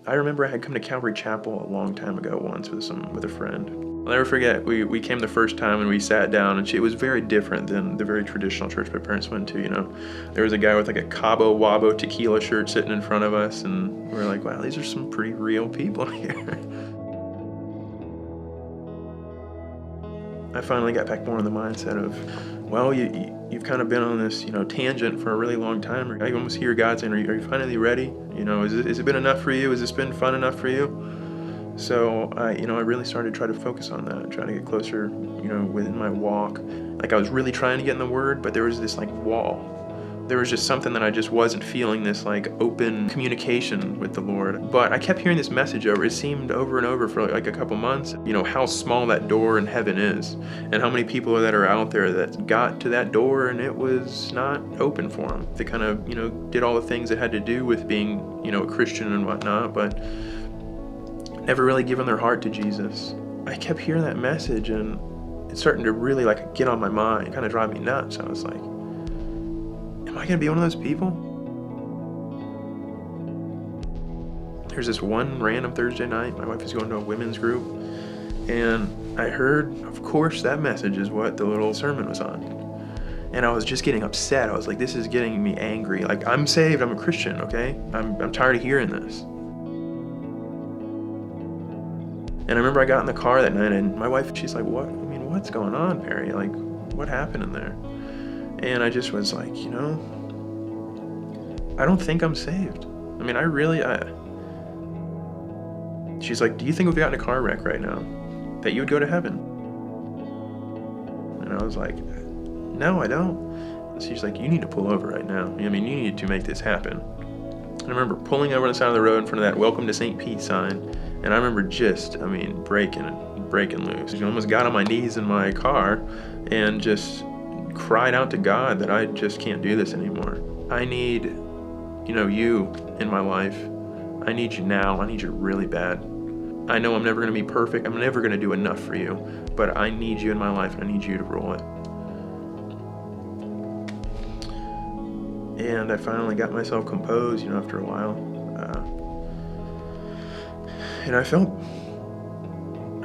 I remember I had come to Calvary Chapel a long time ago once with a friend. I'll never forget, we came the first time and we sat down, and it was very different than the very traditional church my parents went to, you know. There was a guy with like a Cabo Wabo tequila shirt sitting in front of us, and we were like, wow, these are some pretty real people here. I finally got back more in the mindset of, well, you've kind of been on this, you know, tangent for a really long time. I almost hear God saying, are you finally ready? You know, has it been enough for you? Has this been fun enough for you? So I really started to try to focus on that, trying to get closer, you know, within my walk. Like I was really trying to get in the Word, but there was this like wall. There was just something that I just wasn't feeling, this like open communication with the Lord. But I kept hearing this message it seemed over and over for like a couple months, you know, how small that door in heaven is, and how many people that are out there that got to that door and it was not open for them. They kind of, you know, did all the things that had to do with being, you know, a Christian and whatnot, but never really given their heart to Jesus. I kept hearing that message, and it's starting to really like get on my mind, kind of drive me nuts. I was like, am I gonna be one of those people? There's this one random Thursday night, my wife is going to a women's group, and I heard, of course, that message is what the little sermon was on. And I was just getting upset. I was like, this is getting me angry. Like, I'm saved, I'm a Christian, okay? I'm tired of hearing this. And I remember I got in the car that night, and my wife, she's like, what? I mean, what's going on, Perry? Like, what happened in there? And I just was like, you know, I don't think I'm saved. I mean, she's like, do you think if we got in a car wreck right now, that you would go to heaven? And I was like, no, I don't. And she's like, you need to pull over right now. I mean, you need to make this happen. And I remember pulling over on the side of the road in front of that Welcome to St. Pete sign. And I remember just, breaking loose. I almost got on my knees in my car and just cried out to God that I just can't do this anymore. I need, you know, you in my life. I need you now. I need you really bad. I know I'm never going to be perfect. I'm never going to do enough for you, but I need you in my life, and I need you to rule it. And I finally got myself composed, you know, after a while. And I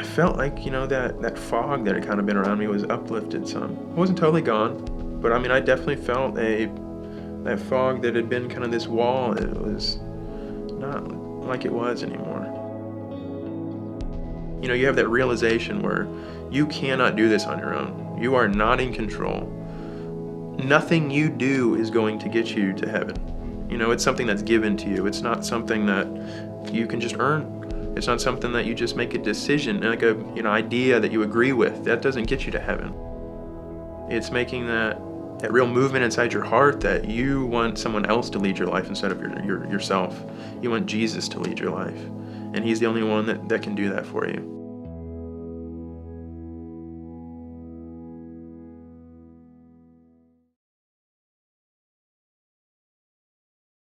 felt like, you know, that fog that had kind of been around me was uplifted some. It wasn't totally gone, but I mean, I definitely felt that fog that had been kind of this wall. It was not like it was anymore. You know, you have that realization where you cannot do this on your own. You are not in control. Nothing you do is going to get you to heaven. You know, it's something that's given to you. It's not something that you can just earn. It's not something that you just make a decision, like a, you know, idea that you agree with. That doesn't get you to heaven. It's making that real movement inside your heart that you want someone else to lead your life instead of yourself. You want Jesus to lead your life. And he's the only one that can do that for you.